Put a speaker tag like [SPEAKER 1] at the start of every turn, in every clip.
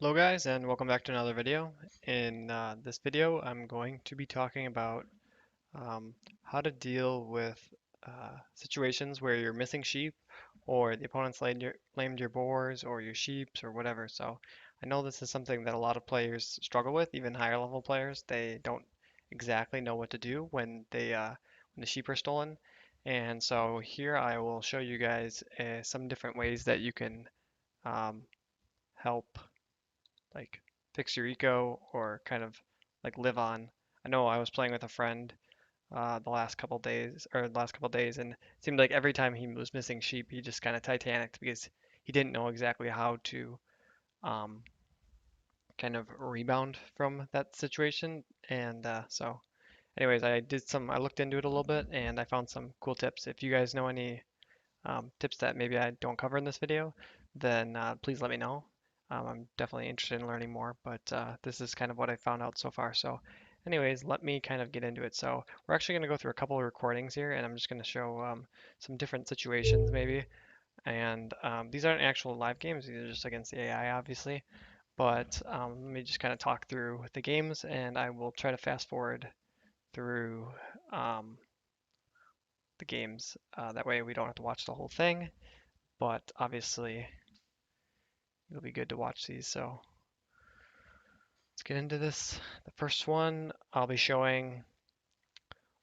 [SPEAKER 1] Hello guys and welcome back to another video. In this video I'm going to be talking about how to deal with situations where you're missing sheep or the opponent's lamed your boars or your sheeps or whatever. So I know this is something that a lot of players struggle with, even higher level players. They don't exactly know what to do when the sheep are stolen. And so here I will show you guys some different ways that you can um, help like fix your eco or kind of like live on. I know I was playing with a friend the last couple days, and it seemed like every time he was missing sheep, he just kind of titanicked because he didn't know exactly how to um, kind of rebound from that situation. And anyways, I looked into it a little bit, and I found some cool tips. If you guys know any tips that maybe I don't cover in this video, then please let me know. I'm definitely interested in learning more, but this is kind of what I found out so far. So anyways, let me kind of get into it. So we're actually going to go through a couple of recordings here, and I'm just going to show some different situations maybe. And these aren't actual live games, these are just against the AI, obviously. But let me just kind of talk through the games, and I will try to fast forward through um, the games. That way we don't have to watch the whole thing, but obviously it'll be good to watch these. So let's get into this. The first one I'll be showing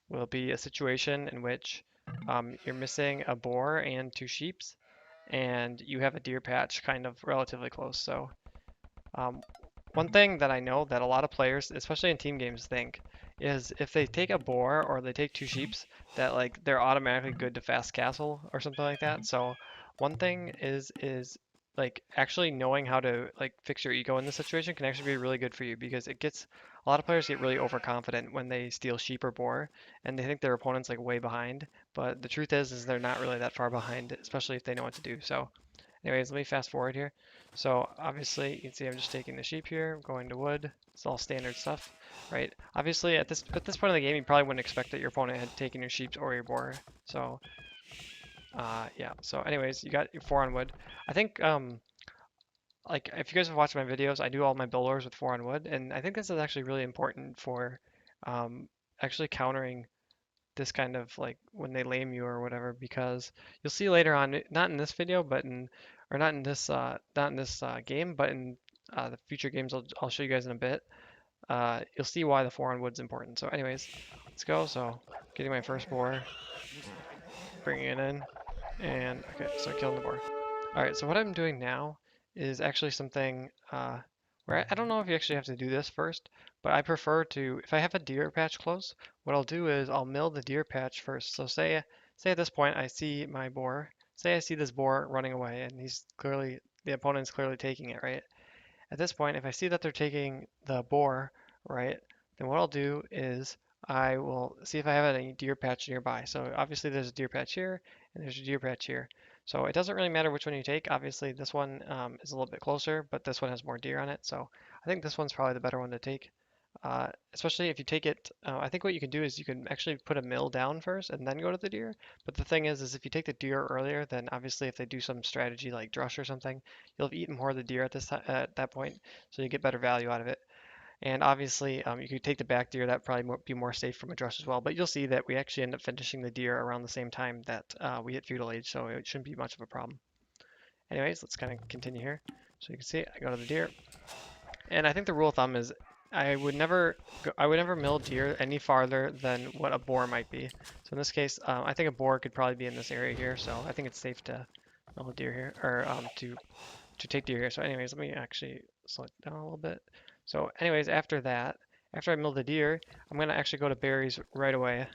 [SPEAKER 1] will be a situation in which you're missing a boar and two sheeps, and you have a deer patch kind of relatively close. So um, one thing that I know that a lot of players, especially in team games, think is if they take a boar or they take two sheeps, that like they're automatically good to fast castle or something like that. So one thing is like actually knowing how to like fix your ego in this situation can actually be really good for you because it gets a lot of players get really overconfident when they steal sheep or boar and they think their opponent's like way behind. But the truth is they're not really that far behind, especially if they know what to do. So anyways, let me fast forward here. So obviously you can see I'm just taking the sheep here, going to wood. It's all standard stuff, right? Obviously at this point of the game, you probably wouldn't expect that your opponent had taken your sheep or your boar. So yeah. So anyways, you got your 4 on wood. I think like if you guys have watched my videos, I do all my builders with 4 on wood, and I think this is actually really important for um, actually countering this kind of like when they lame you or whatever, because you'll see later on, not in this video, but in or not in this game, but in the future games I'll show you guys in a bit. You'll see why the 4 on wood's important. So anyways, let's go. So getting my first boar, bringing it in, and okay, so killing the boar. All right, so what I'm doing now is actually something where I don't know if you actually have to do this first, but I prefer to, if I have a deer patch close, what I'll do is I'll mill the deer patch first. So say at this point I see my boar, say I see this boar running away and the opponent's clearly taking it, right? At this point, if I see that they're taking the boar, right, then what I'll do is I will see if I have any deer patch nearby. So obviously there's a deer patch here and there's a deer patch here. So it doesn't really matter which one you take. Obviously this one is a little bit closer, but this one has more deer on it. So I think this one's probably the better one to take. Especially if you take it, I think what you can do is you can actually put a mill down first and then go to the deer. But the thing is if you take the deer earlier, then obviously if they do some strategy like drush or something, you'll have eaten more of the deer at that point, so you get better value out of it. And obviously, you could take the back deer. That probably be more safe from a drush as well. But you'll see that we actually end up finishing the deer around the same time that we hit feudal age, so it shouldn't be much of a problem. Anyways, let's kind of continue here. So you can see I go to the deer, and I think the rule of thumb is I would never mill deer any farther than what a boar might be. So in this case, I think a boar could probably be in this area here. So I think it's safe to mill a deer here, or to take deer here. So anyways, let me actually slow it down a little bit. So anyways, after that, after I mill the deer, I'm gonna actually go to berries right away.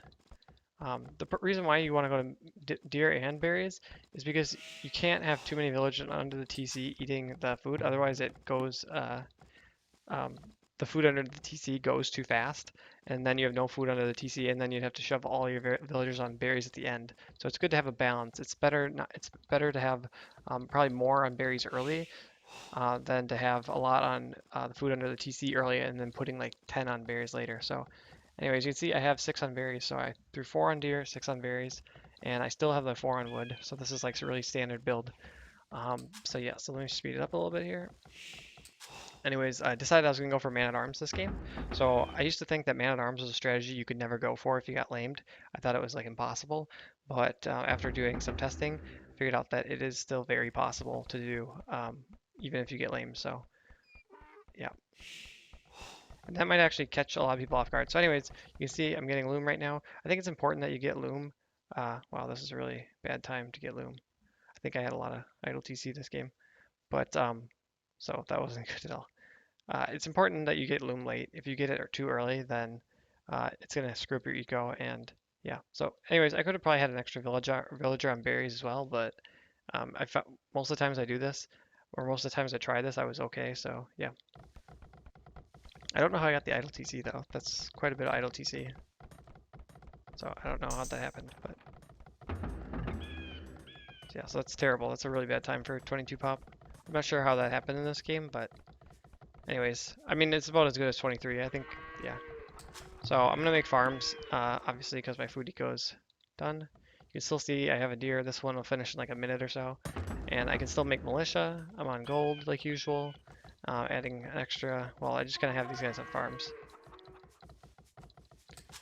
[SPEAKER 1] The reason why you want to go to deer and berries is because you can't have too many villagers under the TC eating the food. Otherwise, um, the food under the TC goes too fast, and then you have no food under the TC, and then you'd have to shove all your villagers on berries at the end. So it's good to have a balance. It's better to have probably more on berries early than to have a lot on the food under the TC early and then putting like 10 on berries later. So anyways, you can see I have 6 on berries. So I threw 4 on deer, 6 on berries, and I still have the 4 on wood. So this is like a really standard build. So yeah, so let me speed it up a little bit here. Anyways, I decided I was gonna go for man-at-arms this game. So I used to think that man-at-arms was a strategy you could never go for if you got lamed. I thought it was like impossible, but after doing some testing, I figured out that it is still very possible to do, even if you get lamed. So yeah, and that might actually catch a lot of people off guard. So anyways, you can see I'm getting loom right now. I think it's important that you get loom. Wow, this is a really bad time to get loom. I think I had a lot of idle TC this game, but so that wasn't good at all. It's important that you get loom late. If you get it too early, then it's gonna screw up your eco. And yeah. So, anyways, I could have probably had an extra villager on berries as well, but I found most of the times I do this, or most of the times I try this, I was okay. So yeah. I don't know how I got the idle TC though. That's quite a bit of idle TC. So I don't know how that happened, but yeah. So that's terrible. That's a really bad time for 22 pop. I'm not sure how that happened in this game, but anyways, I mean it's about as good as 23. I think. Yeah. So I'm gonna make farms, obviously because my food eco is done. You can still see I have a deer. This one will finish in like a minute or so. And I can still make militia. I'm on gold like usual. Adding an extra, well, I just kind of have these guys on farms.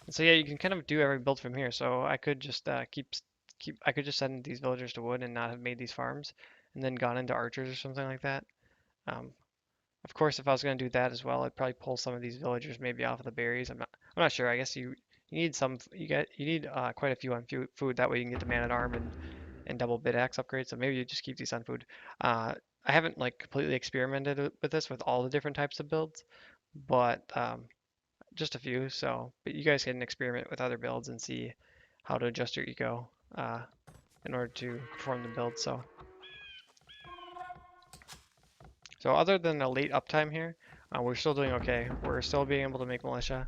[SPEAKER 1] And so yeah, you can kind of do every build from here. So I could just I could just send these villagers to wood and not have made these farms, and then gone into archers or something like that. Um, of course, if I was going to do that as well, I'd probably pull some of these villagers maybe off of the berries. I'm not sure. I guess you need some you need quite a few on food. That way you can get the man at arm and double bid axe upgrade. So maybe you just keep these on food. I haven't like completely experimented with this with all the different types of builds, but just a few. So, but you guys can experiment with other builds and see how to adjust your eco in order to perform the build. So other than a late uptime here, we're still doing okay. We're still being able to make militia,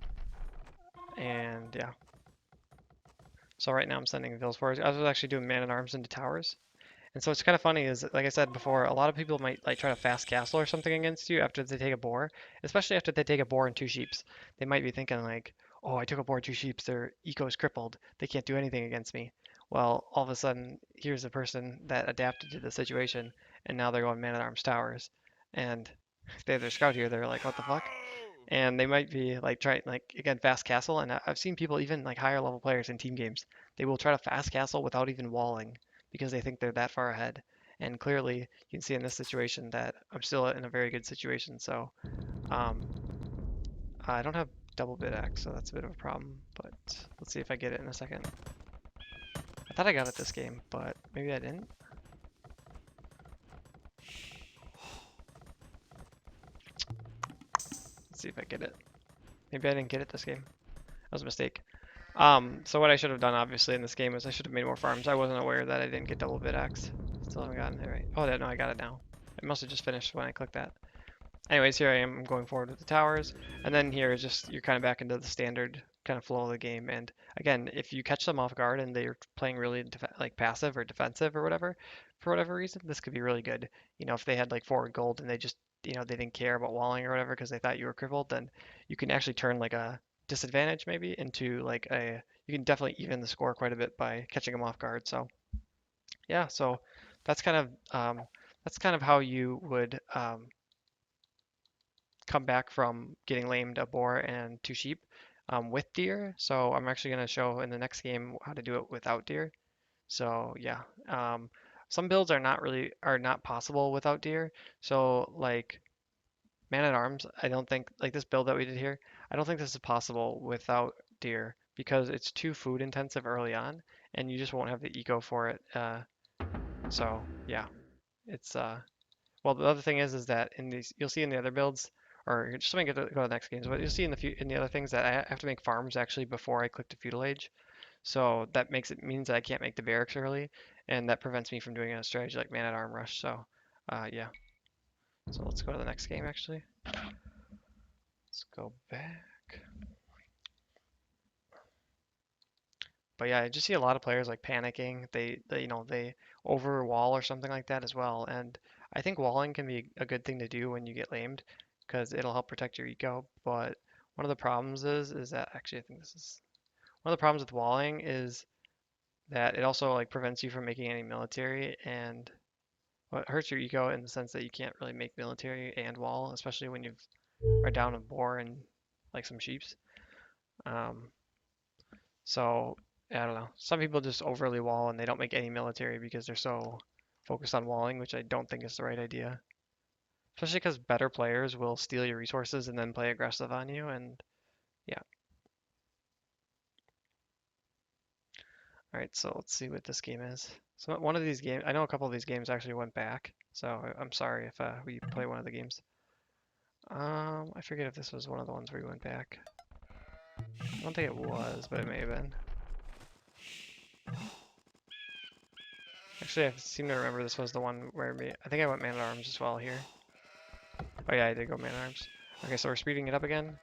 [SPEAKER 1] and yeah. So right now I'm sending vills forward. I was actually doing man at arms into towers. And so it's kind of funny is, like I said before, a lot of people might like try to fast castle or something against you after they take a boar, especially after they take a boar and two sheeps. They might be thinking like, oh, I took a boar, two sheeps, their eco is crippled. They can't do anything against me. Well, all of a sudden, here's a person that adapted to the situation, and now they're going man at arms towers. And if they have their scout here, they're like, what the fuck? And they might be like trying like again fast castle. And I've seen people even like higher level players in team games, they will try to fast castle without even walling because they think they're that far ahead. And clearly, you can see in this situation that I'm still in a very good situation. So um, I don't have double bid axe, so that's a bit of a problem. But let's see if I get it in a second. I thought I got it this game, but maybe I didn't. Let's see if I get it. Maybe I didn't get it this game. That was a mistake. So what I should have done, obviously, in this game is I should have made more farms. I wasn't aware that I didn't get double bid axe. Still haven't gotten it right. Oh, no, I got it now. It must have just finished when I clicked that. Anyways, here I am going forward with the towers. And then here is just, you're kind of back into the standard kind of flow of the game. And again, if you catch them off guard and they're playing really like passive or defensive or whatever, for whatever reason, this could be really good. You know, if they had like forward gold and they just, they didn't care about walling or whatever because they thought you were crippled, then you can actually turn like a disadvantage maybe into like you can definitely even the score quite a bit by catching them off guard. So yeah, so that's kind of, that's kind of how you would, come back from getting lamed a boar and two sheep with deer. So I'm actually going to show in the next game how to do it without deer. So yeah, some builds are not possible without deer. So like man at arms, I don't think like this build that we did here, I don't think this is possible without deer because it's too food intensive early on and you just won't have the eco for it. So yeah, it's well, the other thing is that in these, you'll see in the other builds, or just let me go to the next games, but you'll see in in the other things that I have to make farms actually before I click to feudal age. So that means that I can't make the barracks early, and that prevents me from doing a strategy like man at arm rush. So, yeah. So let's go to the next game actually. Let's go back. But yeah, I just see a lot of players like panicking. They overwall or something like that as well. And I think walling can be a good thing to do when you get lamed because it'll help protect your eco. But one of the problems is that actually I think this is one of the problems with walling is that it also like prevents you from making any military and Well, it hurts your ego in the sense that you can't really make military and wall, especially when you are down a boar and like some sheeps. Um, so I don't know. Some people just overly wall and they don't make any military because they're so focused on walling, which I don't think is the right idea. Especially because better players will steal your resources and then play aggressive on you. And yeah. All right, so let's see what this game is. So one of these games, I know a couple of these games actually went back. So I'm sorry if we play one of the games. I forget if this was one of the ones where we went back. I don't think it was, but it may have been. Actually, I seem to remember this was the one where I think I went man-at-arms as well here. Oh yeah, I did go man-at-arms. Okay, so we're speeding it up again.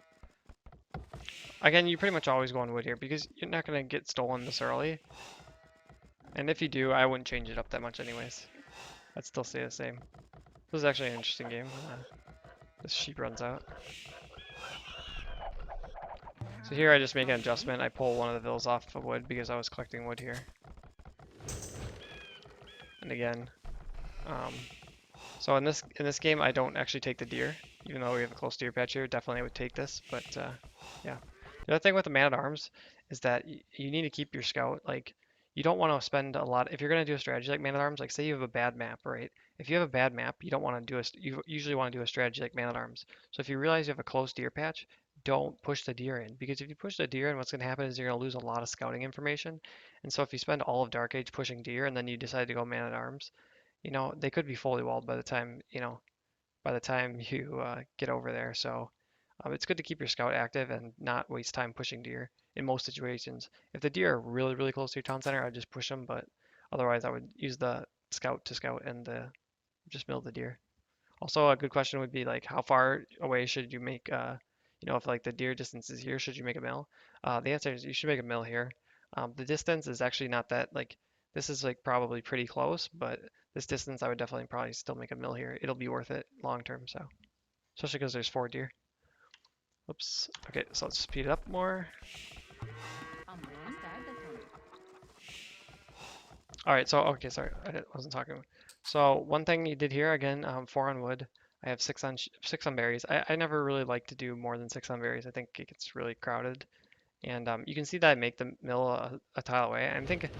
[SPEAKER 1] Again, you pretty much always go on wood here because you're not going to get stolen this early. And if you do, I wouldn't change it up that much anyways. I'd still stay the same. This is actually an interesting game. This sheep runs out. So here I just make an adjustment. I pull one of the villas off of wood because I was collecting wood here. And again, so in this game I don't actually take the deer, even though we have a close deer patch here. Definitely I would take this, but yeah. The other thing with the man-at-arms is that you need to keep your scout. Like, you don't want to spend a lot if you're gonna do a strategy like man-at-arms. Like, say you have a bad map, right? If you have a bad map, you don't want to do you usually want to do a strategy like man-at-arms. So if you realize you have a close deer patch, don't push the deer in, because if you push the deer in, what's gonna happen is you're gonna lose a lot of scouting information. And so if you spend all of Dark Age pushing deer and then you decide to go man-at-arms, they could be fully walled by the time, by the time you get over there. So it's good to keep your scout active and not waste time pushing deer in most situations. If the deer are really, really close to your town center, I'd just push them, but otherwise I would use the scout to scout and just mill the deer. Also, a good question would be like, how far away should you make, if like the deer distance is here, should you make a mill? The answer is you should make a mill here. The distance is actually not that, like, this is like probably pretty close, but this distance I would definitely probably still make a mill here. It'll be worth it long term, so especially because there's 4 deer. Oops. Okay, so let's speed it up more. All right, so okay, sorry, wasn't talking. So one thing you did here again, 4 on wood. I have 6 on berries. I never really like to do more than 6 on berries. I think it gets really crowded, and you can see that I make the mill a tile away. I think,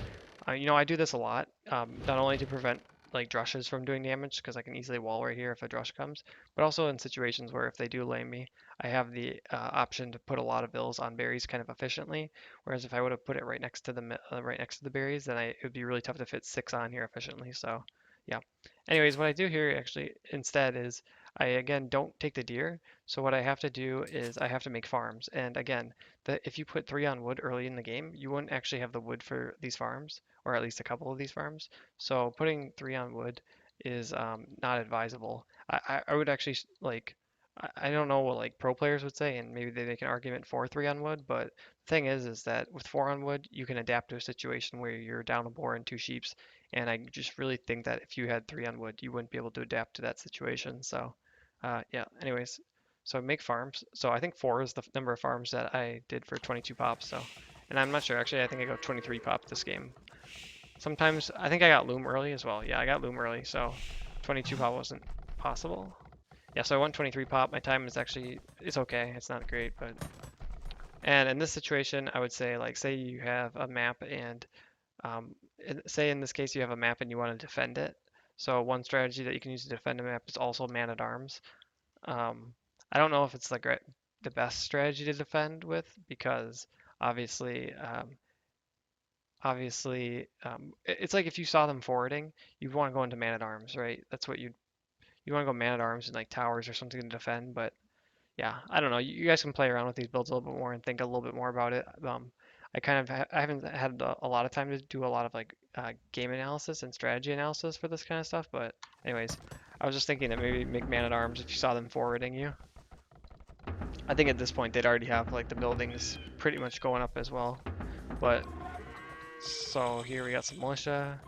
[SPEAKER 1] I do this a lot, not only to prevent like drushes from doing damage, because I can easily wall right here if a drush comes, but also in situations where if they do lame me, I have the option to put a lot of bills on berries kind of efficiently. Whereas if I would have put it right next to the berries, then it would be really tough to fit 6 on here efficiently. So yeah. Anyways, what I do here actually instead is I again don't take the deer. So what I have to do is I have to make farms. And again, if you put 3 on wood early in the game, you wouldn't actually have the wood for these farms, or at least a couple of these farms. So putting 3 on wood is not advisable. I would actually like, I don't know what like pro players would say, and maybe they make an argument for 3 on wood, but the thing is that with 4 on wood, you can adapt to a situation where you're down a boar and 2 sheeps, and I just really think that if you had 3 on wood, you wouldn't be able to adapt to that situation. So yeah, anyways, so make farms. So I think 4 is the number of farms that I did for 22 pops. So, and I'm not sure. Actually, I think I got 23 pop this game. Sometimes I think I got loom early as well. Yeah, I got loom early, so 22 pop wasn't possible. Yeah, so I went 23 pop. My time is actually, it's okay. It's not great, but, and in this situation, I would say, like, say you have a map and say in this case you have a map and you want to defend it. So one strategy that you can use to defend a map is also man-at-arms. I don't know if it's like the best strategy to defend with, because obviously, it's like if you saw them forwarding, you'd want to go into man-at-arms, right? That's what you want to go man-at-arms and like towers or something to defend. But yeah, I don't know. You guys can play around with these builds a little bit more and think a little bit more about it. I haven't had a lot of time to do a lot of like game analysis and strategy analysis for this kind of stuff. But anyways, I was just thinking that maybe make man-at-arms if you saw them forwarding you. I think at this point they'd already have like the buildings pretty much going up as well. But so here we got some militia.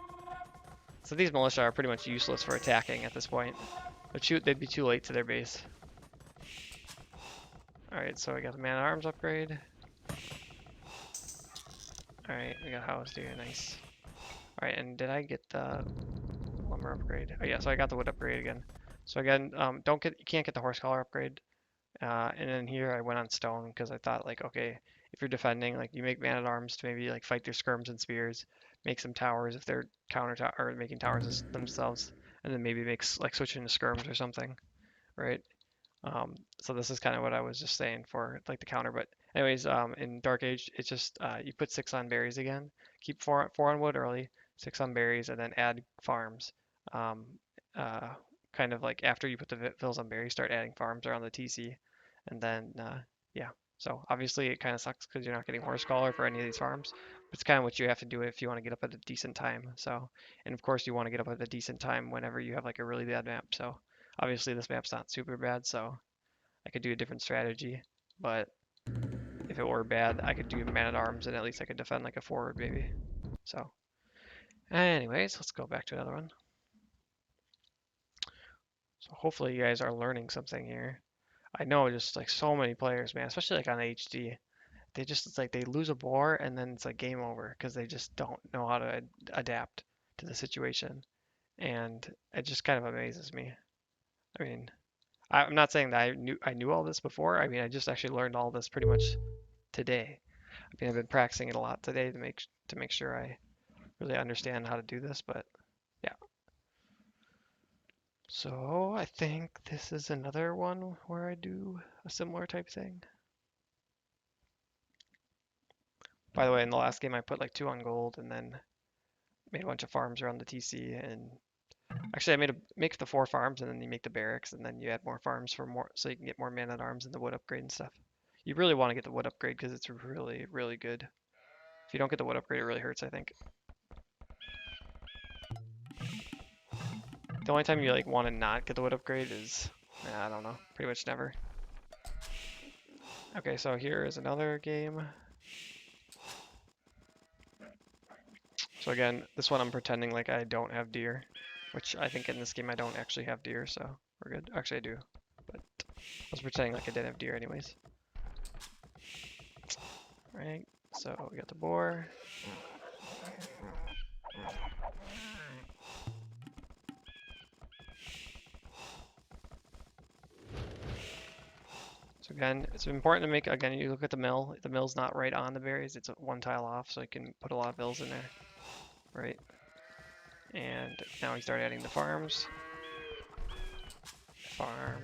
[SPEAKER 1] So these militia are pretty much useless for attacking at this point. They'd be too late to their base. Alright, so we got the man-at-arms upgrade. Alright, we got house deer, nice. Alright, and did I get the lumber upgrade. Oh yeah, so I got the wood upgrade again. So again, you can't get the horse collar upgrade. And then here I went on stone because I thought like, okay, if you're defending, like you make man-at-arms to maybe like fight their skirms and spears, make some towers if they're or making towers themselves, and then maybe makes like switch into skirms or something, right? So this is kind of what I was just saying for like the counter. But anyways, in Dark Age, it's just you put 6 on berries again, keep four on wood early, 6 on berries, and then add farms. Um, uh, Kind of like after you put the fills on berries, start adding farms around the TC, and then yeah. So obviously it kind of sucks because you're not getting horse collar for any of these farms. But it's kind of what you have to do if you want to get up at a decent time. So, and of course you want to get up at a decent time whenever you have like a really bad map. So obviously this map's not super bad, so I could do a different strategy. But if it were bad, I could do man-at-arms and at least I could defend like a forward maybe. So anyways, let's go back to another one. So hopefully you guys are learning something here. I know just like so many players, man, especially like on HD, they just it's like they lose a boar and then it's like game over because they just don't know how to adapt to the situation. And it just kind of amazes me. I mean, I'm not saying that I knew all this before. I mean, I just actually learned all this pretty much today. I mean, I've been practicing it a lot today to make sure I really understand how to do this, but yeah. So I think this is another one where I do a similar type thing. By the way, in the last game I put like 2 on gold and then made a bunch of farms around the TC and actually I make the 4 farms and then you make the barracks and then you add more farms for more so you can get more man-at-arms and the wood upgrade and stuff. You really want to get the wood upgrade because it's really, really good. If you don't get the wood upgrade, it really hurts, I think. The only time you like want to not get the wood upgrade is, I don't know, pretty much never. Okay, so here is another game. So again, this one I'm pretending like I don't have deer, which I think in this game I don't actually have deer, so we're good. Actually I do, but I was pretending like I did have deer anyways. Right, so we got the boar. So again, it's important to make, again, you look at the mill. The mill's not right on the berries. It's 1 tile off, so you can put a lot of bills in there, right? And now we start adding the farms. Farm.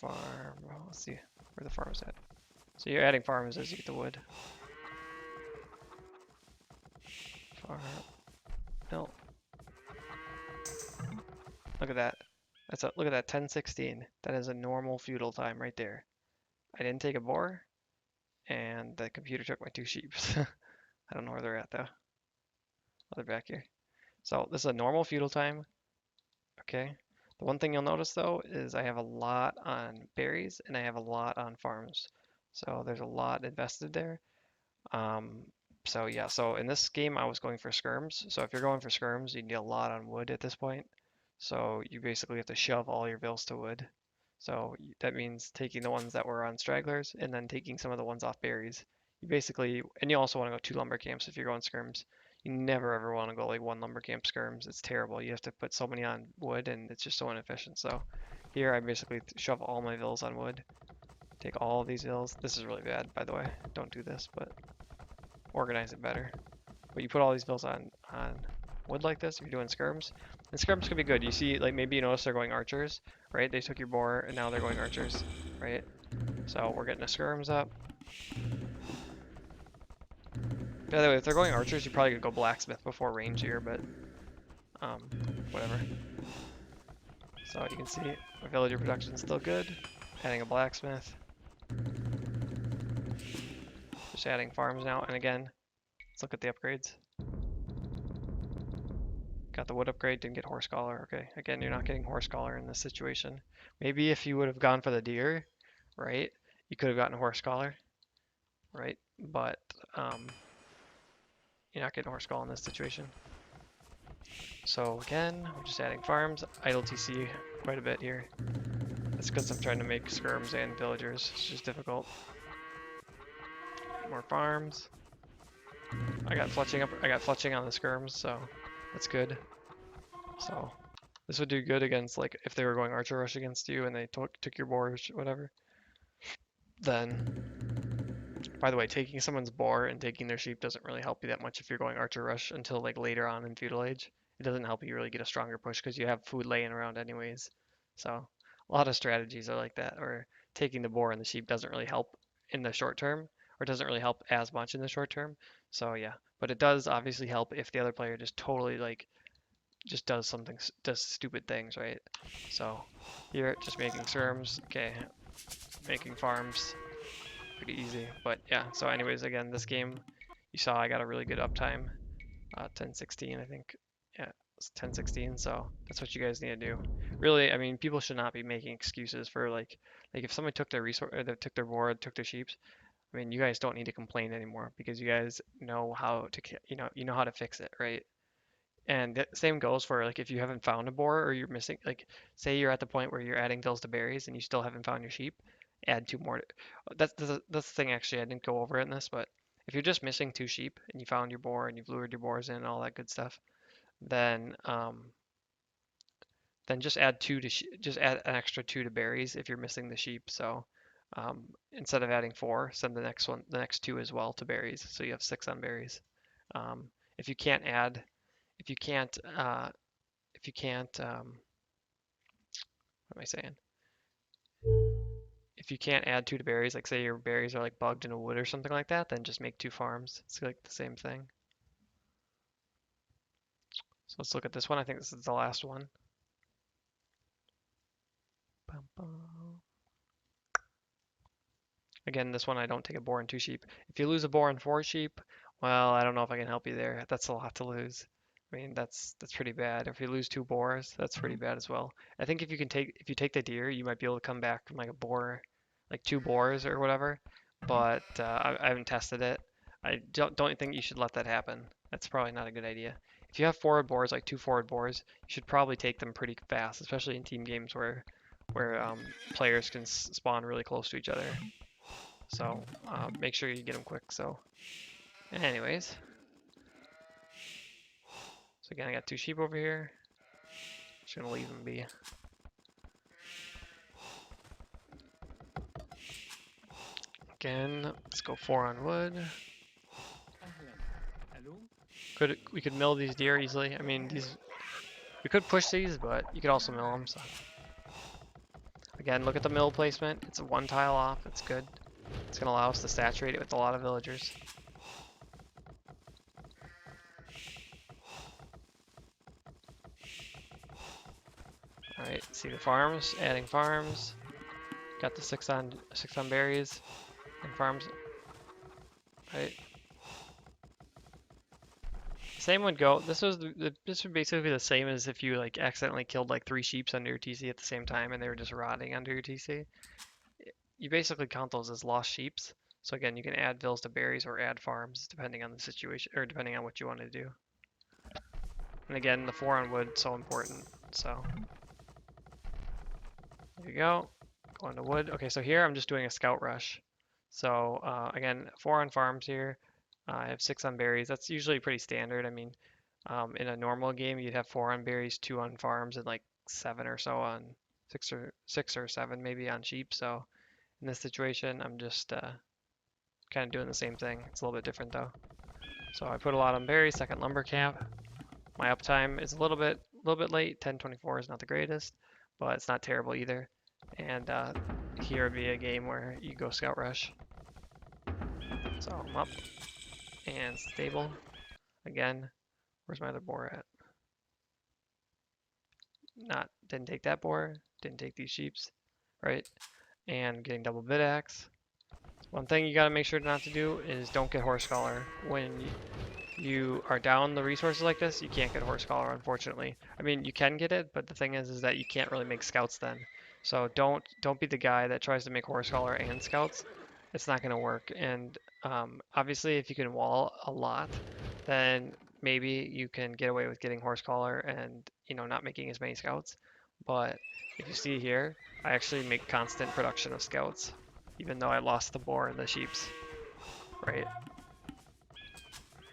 [SPEAKER 1] Farm. Well, let's see where the farm is at. So you're adding farms as you get the wood. Farm. No. Look at that. Look at that 1016. That is a normal feudal time right there. I didn't take a boar, and the computer took my 2 sheep. I don't know where they're at though. Oh, they're back here. So this is a normal feudal time. Okay. The one thing you'll notice though is I have a lot on berries and I have a lot on farms. So there's a lot invested there. Um, so yeah, so in this game I was going for skirms. So if you're going for skirms, you need a lot on wood at this point. So you basically have to shove all your bills to wood. So that means taking the ones that were on stragglers and then taking some of the ones off berries. You basically, and you also want to go 2 lumber camps if you're going skirms. You never ever want to go like 1 lumber camp skirms. It's terrible. You have to put so many on wood and it's just so inefficient. So here I basically shove all my vills on wood. Take all of these vills. This is really bad, by the way. Don't do this, but organize it better. But you put all these vills on wood like this if you're doing skirms. And skirms can be good. You see, like maybe you notice they're going archers, right? They took your boar and now they're going archers, right? So we're getting the skirms up. By the way, if they're going archers, you're probably gonna go blacksmith before range here, but whatever. So you can see my villager production is still good. Adding a blacksmith. Just adding farms now, and again, let's look at the upgrades. Got the wood upgrade, didn't get horse collar. Okay, again, you're not getting horse collar in this situation. Maybe if you would have gone for the deer, right, you could have gotten horse collar, right? But you're not getting horse collar in this situation. So again, we're just adding farms. Idle TC quite a bit here. That's because I'm trying to make skirms and villagers. It's just difficult. More farms. I got fletching up. I got fletching on the skirms, so that's good. So this would do good against like if they were going archer rush against you and they took your boar or whatever. Then, by the way, taking someone's boar and taking their sheep doesn't really help you that much if you're going archer rush until like later on in feudal age. It doesn't help you really get a stronger push because you have food laying around anyways. So a lot of strategies are like that, or taking the boar and the sheep doesn't really help in the short term, or doesn't really help as much in the short term. So yeah, but it does obviously help if the other player just totally like just does something, does stupid things, right? So here, just making serms, okay, making farms, pretty easy. But yeah, so anyways, again, this game, you saw I got a really good uptime, 1016, I think. Yeah, it's 1016, so that's what you guys need to do. Really, I mean, people should not be making excuses for like if someone took their resource, or they took their board, took their sheep, I mean, you guys don't need to complain anymore because you guys know how to, you know how to fix it, right? And the same goes for like if you haven't found a boar or you're missing, like say you're at the point where you're adding bills to berries and you still haven't found your sheep, add two more. That's the thing actually. I didn't go over it in this, but if you're just missing two sheep and you found your boar and you've lured your boars in and all that good stuff, then just add just add an extra two to berries if you're missing the sheep. So instead of adding four, send the next two as well to berries, so you have six on berries. Um, if you can't add, if you can't if you can't, what am I saying? If you can't add two to berries, like say your berries are like bugged in a wood or something like that, then just make two farms. It's like the same thing. So let's look at this one. I think this is the last one. Bum, bum. Again, this one I don't take a boar and two sheep. If you lose a boar and four sheep, well, I don't know if I can help you there. That's a lot to lose. I mean, that's pretty bad. If you lose two boars, that's pretty bad as well. I think if you take the deer, you might be able to come back from like a boar, like two boars or whatever. But I haven't tested it. I don't think you should let that happen. That's probably not a good idea. If you have forward boars, like two forward boars, you should probably take them pretty fast, especially in team games where players can spawn really close to each other. So make sure you get them quick. So anyways, so again, I got two sheep over here. Just gonna leave them be. Again, let's go 4 on wood. We could mill these deer easily. I mean, we could push these, but you could also mill them. So again, look at the mill placement. It's one tile off. It's good. It's gonna allow us to saturate it with a lot of villagers. All right, see the farms. Adding farms. Got the six on berries and farms. All right. Same would go. This would basically be the same as if you like accidentally killed like three sheeps under your TC at the same time and they were just rotting under your TC. You basically count those as lost sheeps. So again, you can add vills to berries or add farms depending on the situation or depending on what you want to do. And again, the 4 on wood so important. So there you go. Going to wood. Okay, so here I'm just doing a scout rush. So again, 4 on farms here. I have 6 on berries. That's usually pretty standard. I mean, in a normal game, you'd have 4 on berries, 2 on farms, and like 7 or so on 6 or 7 maybe on sheep. So in this situation, I'm just kind of doing the same thing. It's a little bit different though. So I put a lot on berries, second lumber camp. My uptime is a little bit late. 10:24 is not the greatest, but it's not terrible either. And here would be a game where you go scout rush. So I'm up and stable. Again, where's my other boar at? Didn't take that boar, didn't take these sheeps, right? And getting double bid axe. One thing you got to make sure not to do is don't get horse collar. When you are down the resources like this, you can't get horse collar, unfortunately. I mean, you can get it, but the thing is that you can't really make scouts then. So don't be the guy that tries to make horse collar and scouts. It's not going to work. And obviously, if you can wall a lot, then maybe you can get away with getting horse collar and not making as many scouts. But if you see here, I actually make constant production of scouts, even though I lost the boar and the sheeps, right?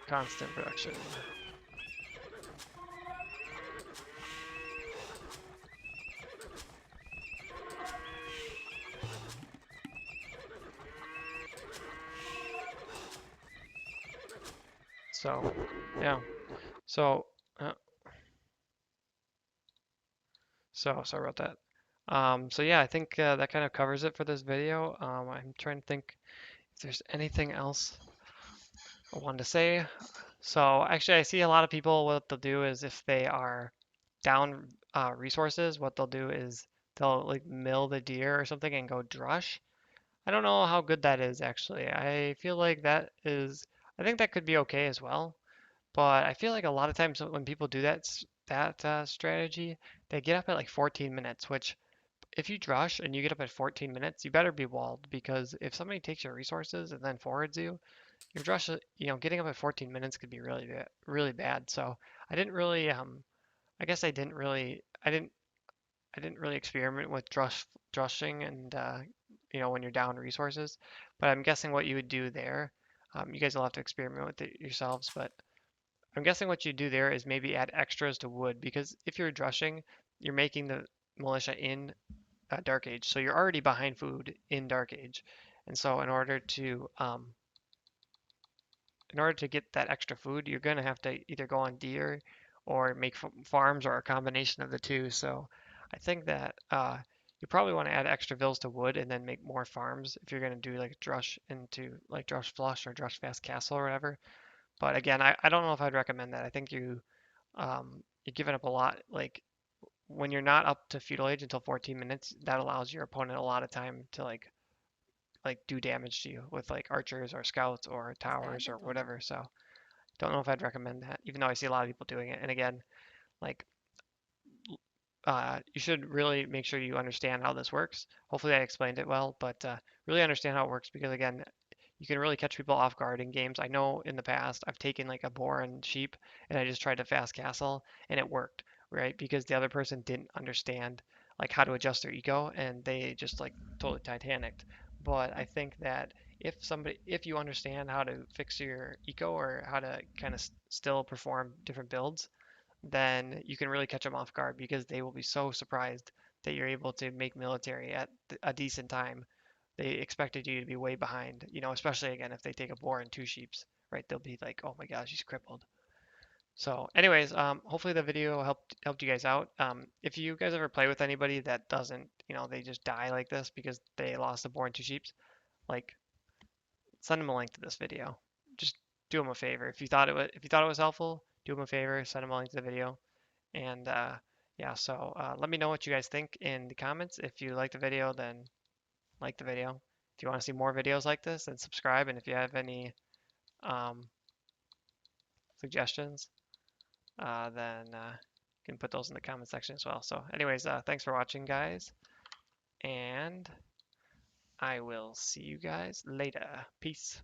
[SPEAKER 1] constant production. So, yeah. So, uh, so sorry about that. So yeah, I think that kind of covers it for this video. I'm trying to think if there's anything else I wanted to say. So actually, I see a lot of people, what they'll do is if they are down resources, what they'll do is they'll like mill the deer or something and go drush. I don't know how good that is actually. I feel like that is, I think that could be okay as well. But I feel like a lot of times when people do that strategy, they get up at like 14 minutes, which if you drush and you get up at 14 minutes, you better be walled because if somebody takes your resources and then forwards you, your drush, getting up at 14 minutes could be really bad. So I didn't really, I guess I didn't really experiment with drushing and when you're down resources, but I'm guessing what you would do there, you guys will have to experiment with it yourselves, but I'm guessing what you do there is maybe add extras to wood because if you're drushing, you're making the militia in Dark Age, so you're already behind food in Dark Age, and so in order to get that extra food, you're going to have to either go on deer or make farms or a combination of the two. So I think that you probably want to add extra vills to wood and then make more farms if you're going to do like drush into like drush flush or drush fast castle or whatever. But again, I don't know if I'd recommend that. I think you're giving up a lot. Like when you're not up to feudal age until 14 minutes, that allows your opponent a lot of time to like do damage to you with like archers or scouts or towers or whatever. So don't know if I'd recommend that, even though I see a lot of people doing it. And again, like you should really make sure you understand how this works. Hopefully, I explained it well, but really understand how it works because again, you can really catch people off guard in games. I know in the past I've taken like a boar and sheep and I just tried to fast castle and it worked, right? Because the other person didn't understand like how to adjust their eco and they just like totally Titanicked. But I think that if you understand how to fix your eco or how to kind of still perform different builds, then you can really catch them off guard because they will be so surprised that you're able to make military at a decent time. They expected you to be way behind, especially again if they take a boar and two sheeps, right? They'll be like, "Oh my gosh, he's crippled." So, anyways, hopefully the video helped you guys out. If you guys ever play with anybody that doesn't, they just die like this because they lost a boar and two sheeps, like send them a link to this video. Just do them a favor. If you thought it was helpful, do them a favor, send them a link to the video. And yeah, so let me know what you guys think in the comments. If you like the video, then like the video. If you want to see more videos like this, then subscribe. And if you have any um, suggestions, then you can put those in the comment section as well. So anyways, thanks for watching, guys. And I will see you guys later. Peace.